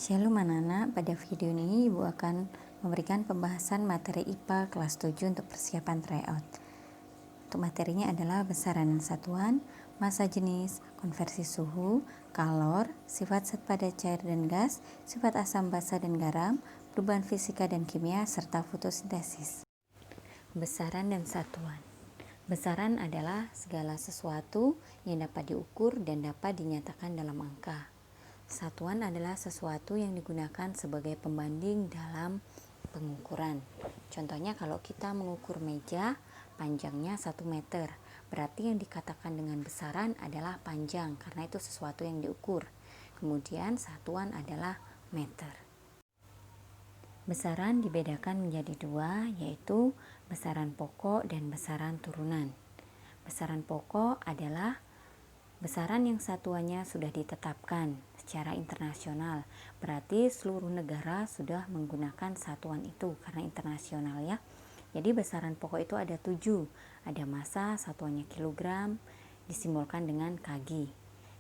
Shalom anak-anak, pada video ini Ibu akan memberikan pembahasan materi IPA kelas 7 untuk persiapan tryout. Untuk materinya adalah besaran dan satuan, massa jenis, konversi suhu, kalor, sifat zat pada cair dan gas, sifat asam basa dan garam, perubahan fisika dan kimia, serta fotosintesis. Besaran dan satuan. Besaran adalah segala sesuatu yang dapat diukur dan dapat dinyatakan dalam angka. Satuan adalah sesuatu yang digunakan sebagai pembanding dalam pengukuran. Contohnya kalau kita mengukur meja, panjangnya 1 meter. Berarti yang dikatakan dengan besaran adalah panjang, karena itu sesuatu yang diukur. Kemudian satuan adalah meter. Besaran dibedakan menjadi dua, yaitu besaran pokok dan besaran turunan. Besaran pokok adalah besaran yang satuannya sudah ditetapkan secara internasional. Berarti seluruh negara sudah menggunakan satuan itu karena internasional ya. Jadi besaran pokok itu ada 7. Ada massa, satuannya kilogram, disimbolkan dengan kg.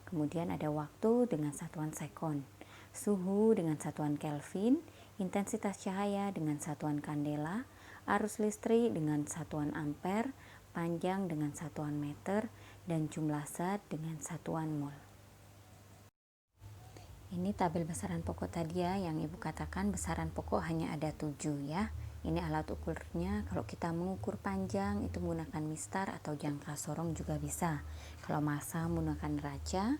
Kemudian ada waktu dengan satuan sekon, suhu dengan satuan Kelvin, intensitas cahaya dengan satuan kandela, arus listrik dengan satuan ampere, panjang dengan satuan meter, dan jumlah zat dengan satuan mol. Ini tabel besaran pokok tadi ya, yang Ibu katakan besaran pokok hanya ada 7 ya. Ini alat ukurnya, kalau kita mengukur panjang itu menggunakan mistar atau jangka sorong juga bisa. Kalau massa menggunakan raja,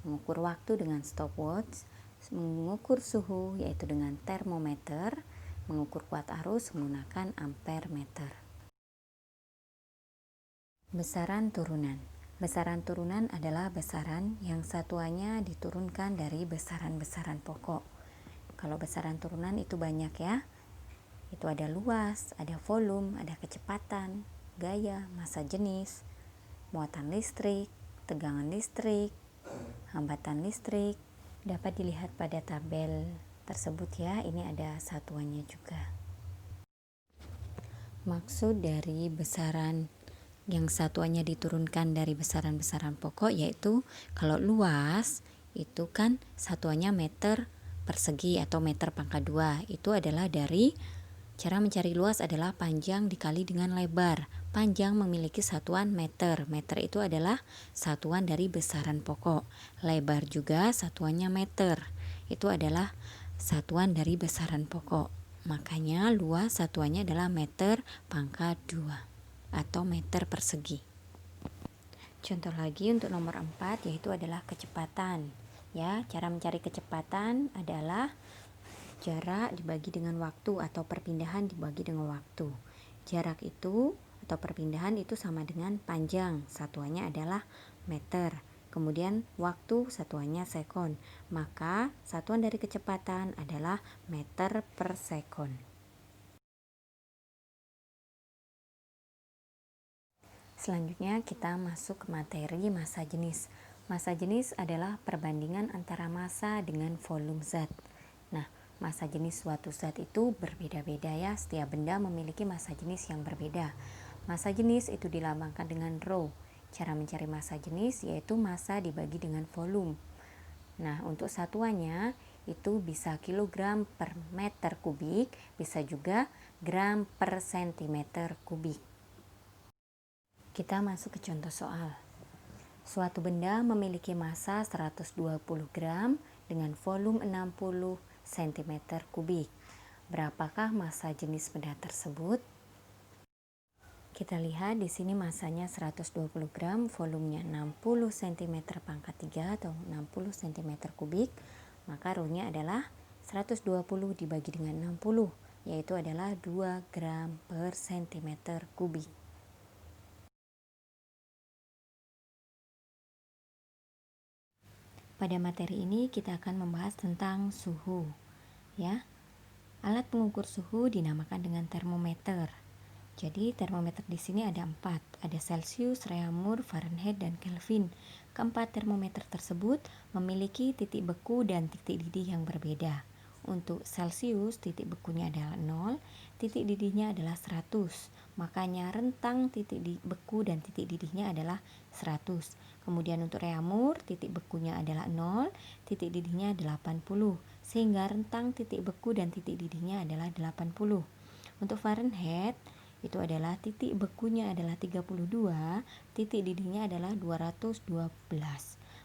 mengukur waktu dengan stopwatch, mengukur suhu yaitu dengan termometer, mengukur kuat arus menggunakan ampere meter. Besaran turunan. Besaran turunan adalah besaran yang satuannya diturunkan dari besaran-besaran pokok. Kalau besaran turunan itu banyak ya. Itu ada luas, ada volume, ada kecepatan, gaya, massa jenis, muatan listrik, tegangan listrik, hambatan listrik. Dapat dilihat pada tabel tersebut ya. Ini ada satuannya juga. Maksud dari besaran yang satuannya diturunkan dari besaran-besaran pokok yaitu kalau luas itu kan satuannya meter persegi atau meter pangkat 2. Itu adalah dari cara mencari luas adalah panjang dikali dengan lebar. Panjang memiliki satuan meter. Meter itu adalah satuan dari besaran pokok. Lebar juga satuannya meter. Itu adalah satuan dari besaran pokok. Makanya luas satuannya adalah meter pangkat 2 atau meter persegi. Contoh lagi untuk nomor 4 yaitu adalah kecepatan. Ya, cara mencari kecepatan adalah jarak dibagi dengan waktu atau perpindahan dibagi dengan waktu. Jarak itu atau perpindahan itu sama dengan panjang, satuannya adalah meter. Kemudian waktu satuannya sekon. Maka satuan dari kecepatan adalah meter per sekon. Selanjutnya kita masuk ke materi massa jenis. Massa jenis adalah perbandingan antara massa dengan volume zat. Nah, massa jenis suatu zat itu berbeda-beda ya. Setiap benda memiliki massa jenis yang berbeda. Massa jenis itu dilambangkan dengan rho. Cara mencari massa jenis yaitu massa dibagi dengan volume. Nah, untuk satuannya itu bisa kilogram per meter kubik, bisa juga gram per sentimeter kubik. Kita masuk ke contoh soal. Suatu benda memiliki massa 120 gram dengan volume 60 cm kubik. Berapakah massa jenis benda tersebut? Kita lihat di sini massanya 120 gram, volumenya 60 cm pangkat 3 atau 60 cm kubik. Maka rho-nya adalah 120 dibagi dengan 60, yaitu adalah 2 gram per cm kubik. Pada materi ini kita akan membahas tentang suhu, ya. Alat pengukur suhu dinamakan dengan termometer. Jadi termometer di sini ada 4, ada Celsius, Reaumur, Fahrenheit, dan Kelvin. Keempat termometer tersebut memiliki titik beku dan titik didih yang berbeda. Untuk Celsius, titik bekunya adalah 0, titik didihnya adalah 100. Makanya rentang titik beku dan titik didihnya adalah 100. Kemudian untuk Reaumur, titik bekunya adalah 0, titik didihnya 80. sehingga rentang titik beku dan titik didihnya adalah 80. Untuk Fahrenheit itu adalah titik bekunya adalah 32, titik didihnya adalah 212.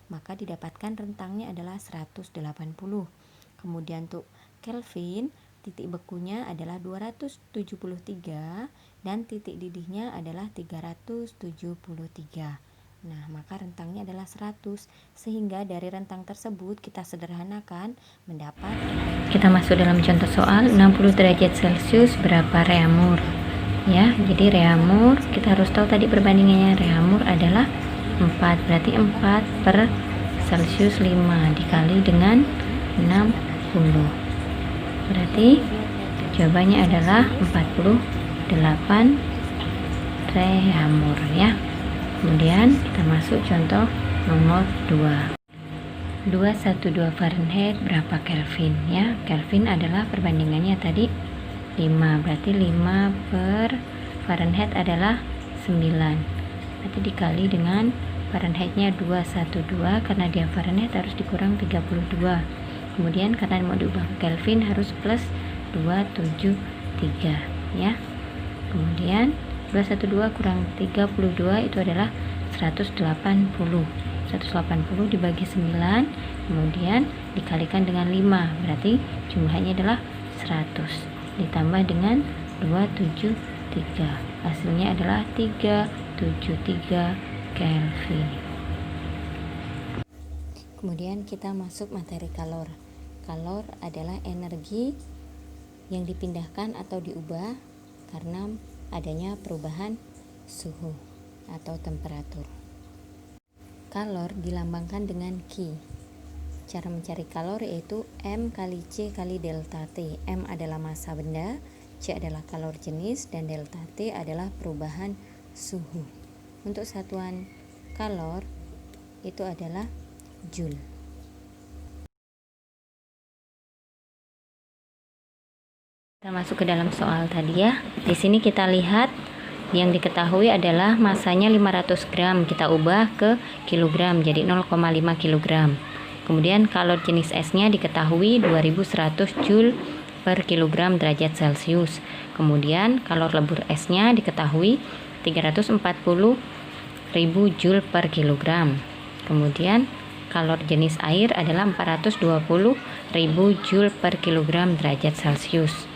Maka didapatkan rentangnya adalah 180. Kemudian untuk Kelvin, titik bekunya adalah 273 dan titik didihnya adalah 373. Nah, maka rentangnya adalah 100. Sehingga dari rentang tersebut kita sederhanakan mendapat. Kita masuk dalam contoh soal 60 derajat Celcius berapa reamur. Ya, jadi reamur kita harus tahu tadi perbandingannya. Reamur adalah 4, berarti 4 per Celcius 5 dikali dengan 60. Berarti jawabannya adalah 48 reamur ya. Kemudian kita masuk contoh nomor 2. 212 Fahrenheit berapa Kelvin ya. Kelvin adalah perbandingannya tadi 5, berarti 5 per Fahrenheit adalah 9. Nanti dikali dengan Fahrenheitnya 212, karena dia Fahrenheit harus dikurang 32. Kemudian karena mau diubah ke Kelvin harus plus 273 ya. Kemudian 212 kurang 32 itu adalah 180. 180 dibagi 9, kemudian dikalikan dengan 5, berarti jumlahnya adalah 100. Ditambah dengan 273. Hasilnya adalah 373 Kelvin. Kemudian kita masuk materi kalor. Kalor adalah energi yang dipindahkan atau diubah karena adanya perubahan suhu atau temperatur. Kalor dilambangkan dengan Q. Cara mencari kalor yaitu M kali C kali delta T. M adalah massa benda, C adalah kalor jenis, dan delta T adalah perubahan suhu. Untuk satuan kalor itu adalah Joule. Kita masuk ke dalam soal tadi ya. Di sini kita lihat yang diketahui adalah masanya 500 gram. Kita ubah ke kilogram jadi 0,5 kilogram. Kemudian kalor jenis esnya diketahui 2100 Joule per kilogram derajat Celcius. Kemudian kalor lebur esnya diketahui 340.000 Joule per kilogram. Kemudian kalor jenis air adalah 420.000 Joule per kilogram derajat Celcius.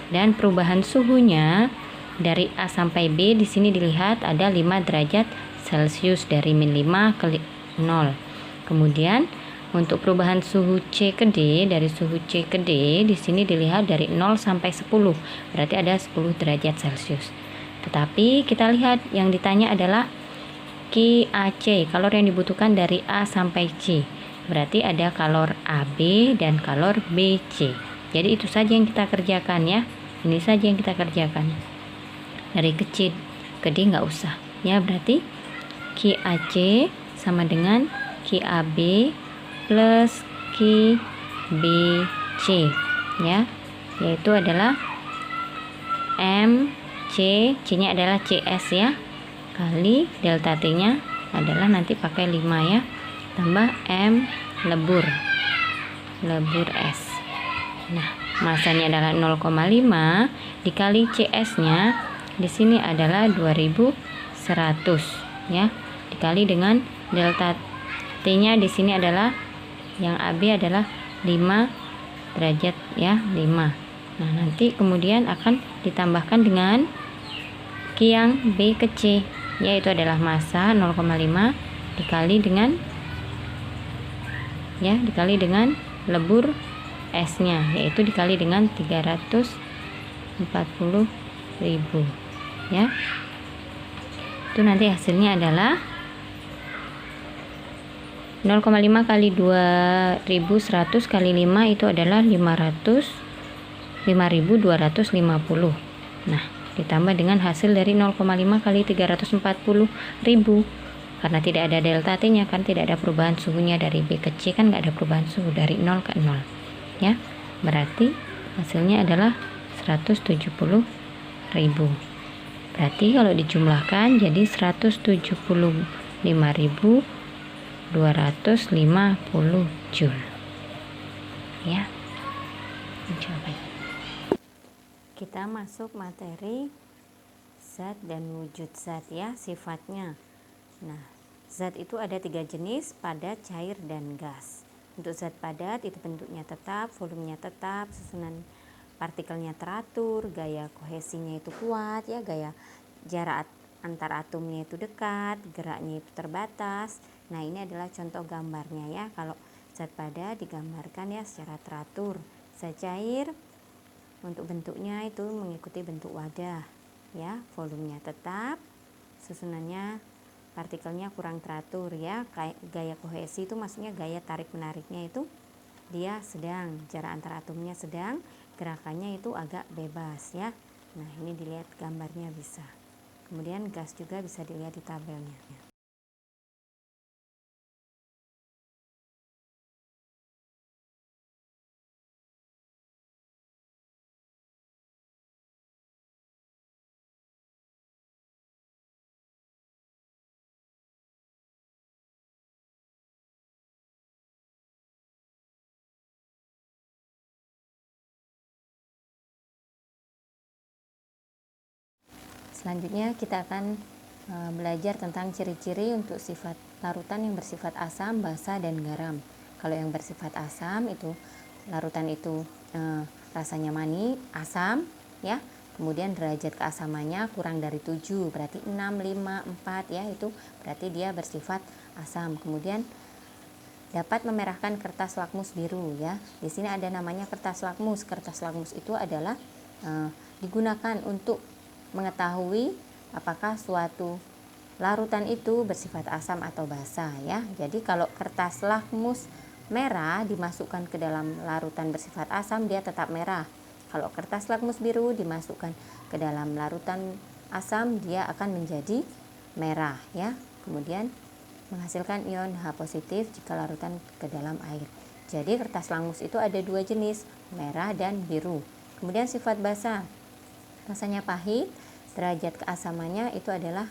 Dan perubahan suhunya dari A sampai B di sini dilihat ada 5 derajat Celcius dari min 5 ke 0. Kemudian untuk perubahan suhu C ke D, dari suhu C ke D di sini dilihat dari 0 sampai 10. Berarti ada 10 derajat Celcius. Tetapi kita lihat yang ditanya adalah KAC, kalor yang dibutuhkan dari A sampai C. Berarti ada kalor AB dan kalor BC. Jadi itu saja yang kita kerjakan ya. Ini saja yang kita kerjakan. Dari kecil ke D nggak usah ya. Berarti KAC sama dengan KAB plus KBC ya, yaitu adalah MC, C nya adalah CS ya, kali delta T nya adalah nanti pakai 5 ya, tambah M lebur S. Nah, masanya adalah 0,5 dikali CS nya di sini adalah 2100 ya, dikali dengan delta T nya di sini adalah yang AB adalah 5 derajat ya, 5. Nah, nanti kemudian akan ditambahkan dengan Q yang B ke C, yaitu adalah massa 0,5 dikali dengan lebur S nya, yaitu dikali dengan 340.000 ya. Itu nanti hasilnya adalah 0,5 kali 2100 kali 5 itu adalah 5.250. Nah, ditambah dengan hasil dari 0,5 kali 340.000. Karena tidak ada delta T nya kan, tidak ada perubahan suhunya dari B ke C kan, nggak ada perubahan suhu dari 0 ke 0 ya. Berarti hasilnya adalah 170.000. Berarti kalau dijumlahkan jadi 175.250 Joule ya. Kita masuk materi zat dan wujud zat ya, sifatnya. Nah, zat itu ada 3 jenis, padat, cair, dan gas. Untuk zat padat itu bentuknya tetap, volumenya tetap, susunan partikelnya teratur, gaya kohesinya itu kuat ya, gaya jarak antar atomnya itu dekat, geraknya itu terbatas. Nah, ini adalah contoh gambarnya ya. Kalau zat padat digambarkan ya secara teratur. Zat cair untuk bentuknya itu mengikuti bentuk wadah ya, volumenya tetap, susunannya partikelnya kurang teratur ya. Gaya kohesi itu maksudnya gaya tarik menariknya itu dia sedang, jarak antara atomnya sedang, gerakannya itu agak bebas ya. Nah, ini dilihat gambarnya bisa. Kemudian gas juga bisa dilihat di tabelnya. Selanjutnya kita akan belajar tentang ciri-ciri untuk sifat larutan yang bersifat asam, basa, dan garam. Kalau yang bersifat asam itu larutan itu rasanya manis, asam ya. Kemudian derajat keasamannya kurang dari 7, berarti 6, 5, 4 ya, itu berarti dia bersifat asam. Kemudian dapat memerahkan kertas lakmus biru ya. Di sini ada namanya kertas lakmus. Kertas lakmus itu adalah digunakan untuk mengetahui apakah suatu larutan itu bersifat asam atau basa ya. Jadi kalau kertas lakmus merah dimasukkan ke dalam larutan bersifat asam, dia tetap merah. Kalau kertas lakmus biru dimasukkan ke dalam larutan asam, dia akan menjadi merah ya. Kemudian menghasilkan ion H positif jika larutan ke dalam air. Jadi kertas lakmus itu ada 2 jenis, merah dan biru. Kemudian sifat basa, rasanya pahit, derajat keasamannya itu adalah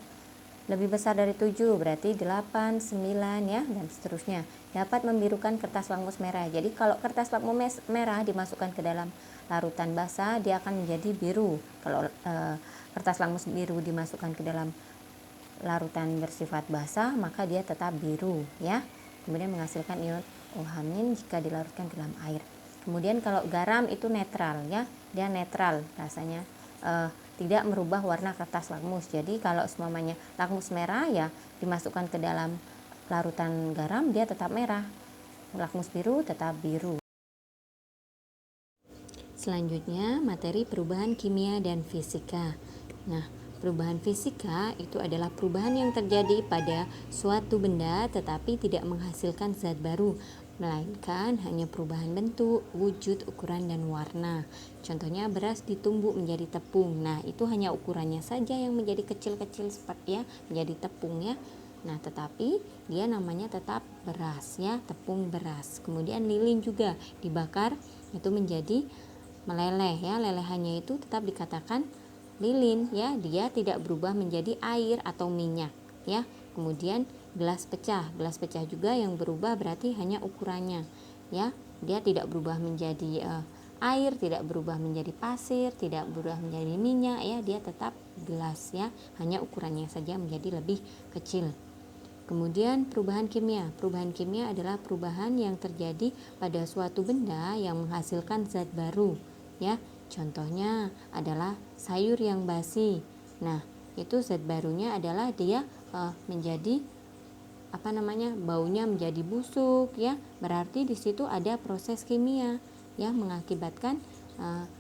lebih besar dari 7, berarti 8, 9 ya, dan seterusnya. Dapat membirukan kertas lakmus merah. Jadi kalau kertas lakmus merah dimasukkan ke dalam larutan basa, dia akan menjadi biru. Kalau kertas lakmus biru dimasukkan ke dalam larutan bersifat basa, maka dia tetap biru ya. Kemudian menghasilkan ion OH- jika dilarutkan ke dalam air. Kemudian kalau garam itu netral ya, dia netral rasanya, tidak merubah warna kertas lakmus. Jadi kalau semuanya lakmus merah ya dimasukkan ke dalam larutan garam, dia tetap merah. Lakmus biru tetap biru. Selanjutnya materi perubahan kimia dan fisika. Nah, perubahan fisika itu adalah perubahan yang terjadi pada suatu benda tetapi tidak menghasilkan zat baru, melainkan hanya perubahan bentuk, wujud, ukuran, dan warna. Contohnya beras ditumbuk menjadi tepung. Nah, itu hanya ukurannya saja yang menjadi kecil-kecil seperti ya, menjadi tepung ya. Nah, tetapi dia namanya tetap beras ya, tepung beras. Kemudian lilin juga dibakar itu menjadi meleleh ya, lelehannya itu tetap dikatakan lilin ya, dia tidak berubah menjadi air atau minyak ya. Kemudian gelas pecah juga yang berubah berarti hanya ukurannya ya, dia tidak berubah menjadi air, tidak berubah menjadi pasir, tidak berubah menjadi minyak ya, dia tetap gelas ya, hanya ukurannya saja menjadi lebih kecil. Kemudian perubahan kimia adalah perubahan yang terjadi pada suatu benda yang menghasilkan zat baru ya. Contohnya adalah sayur yang basi. Nah, itu zat barunya adalah dia menjadi baunya menjadi busuk ya. Berarti di situ ada proses kimia yang mengakibatkan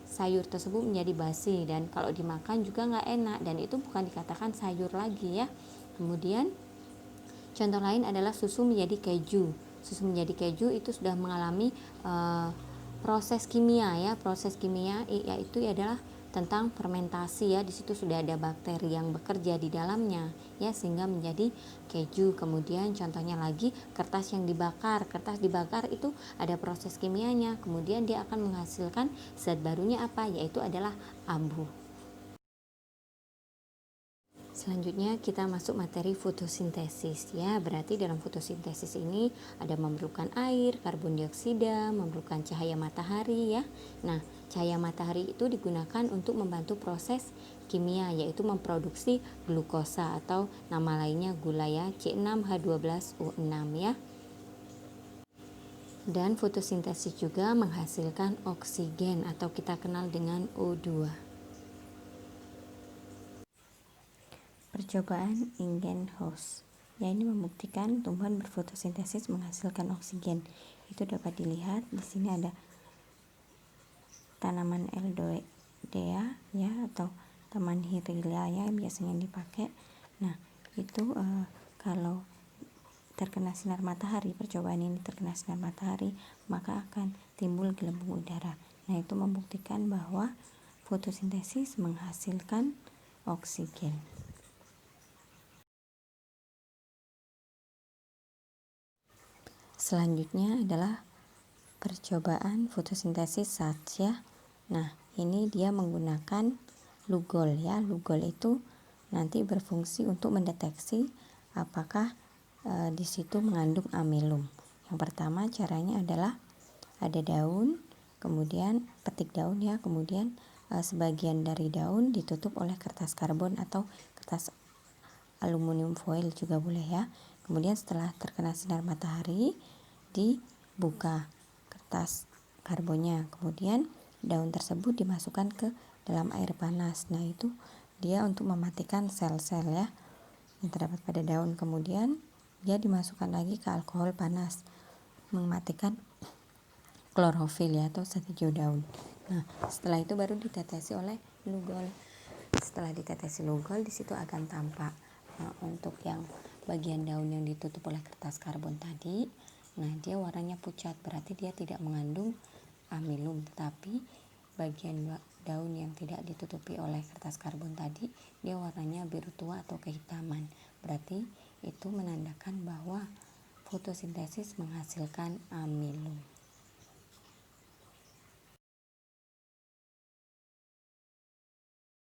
sayur tersebut menjadi basi, dan kalau dimakan juga nggak enak, dan itu bukan dikatakan sayur lagi ya. Kemudian contoh lain adalah susu menjadi keju. Susu menjadi keju itu sudah mengalami proses kimia ya. Proses kimia yaitu adalah tentang fermentasi ya. Di situ sudah ada bakteri yang bekerja di dalamnya ya, sehingga menjadi keju. Kemudian contohnya lagi kertas yang dibakar. Kertas dibakar itu ada proses kimianya. Kemudian dia akan menghasilkan zat barunya apa? Yaitu adalah abu. Selanjutnya kita masuk materi fotosintesis ya. Berarti dalam fotosintesis ini ada memerlukan air, karbon dioksida, memerlukan cahaya matahari ya. Nah, cahaya matahari itu digunakan untuk membantu proses kimia, yaitu memproduksi glukosa atau nama lainnya gula ya, C6H12O6 ya. Dan fotosintesis juga menghasilkan oksigen atau kita kenal dengan O2. Percobaan Ingenhousz. Ya, ini membuktikan tumbuhan berfotosintesis menghasilkan oksigen. Itu dapat dilihat di sini ada tanaman Elodea ya, atau taman Hirila ya biasanya dipakai. Nah, itu kalau terkena sinar matahari, percobaan ini terkena sinar matahari, maka akan timbul gelembung udara. Nah, itu membuktikan bahwa fotosintesis menghasilkan oksigen. Selanjutnya adalah percobaan fotosintesis SARS ya. Nah, ini dia menggunakan Lugol ya. Lugol itu nanti berfungsi untuk mendeteksi apakah di situ mengandung amilum. Yang pertama caranya adalah ada daun, kemudian petik daun ya, kemudian sebagian dari daun ditutup oleh kertas karbon atau kertas aluminium foil juga boleh ya. Kemudian setelah terkena sinar matahari dibuka kertas karbonnya, kemudian daun tersebut dimasukkan ke dalam air panas. Nah, itu dia untuk mematikan sel-sel ya yang terdapat pada daun. Kemudian dia dimasukkan lagi ke alkohol panas, mematikan klorofil ya atau zat hijau daun. Nah, setelah itu baru ditetesi oleh Lugol. Setelah ditetesi Lugol, di situ akan tampak untuk yang bagian daun yang ditutup oleh kertas karbon tadi, nah dia warnanya pucat, berarti dia tidak mengandung amilum. Tetapi bagian daun yang tidak ditutupi oleh kertas karbon tadi, dia warnanya biru tua atau kehitaman, berarti itu menandakan bahwa fotosintesis menghasilkan amilum.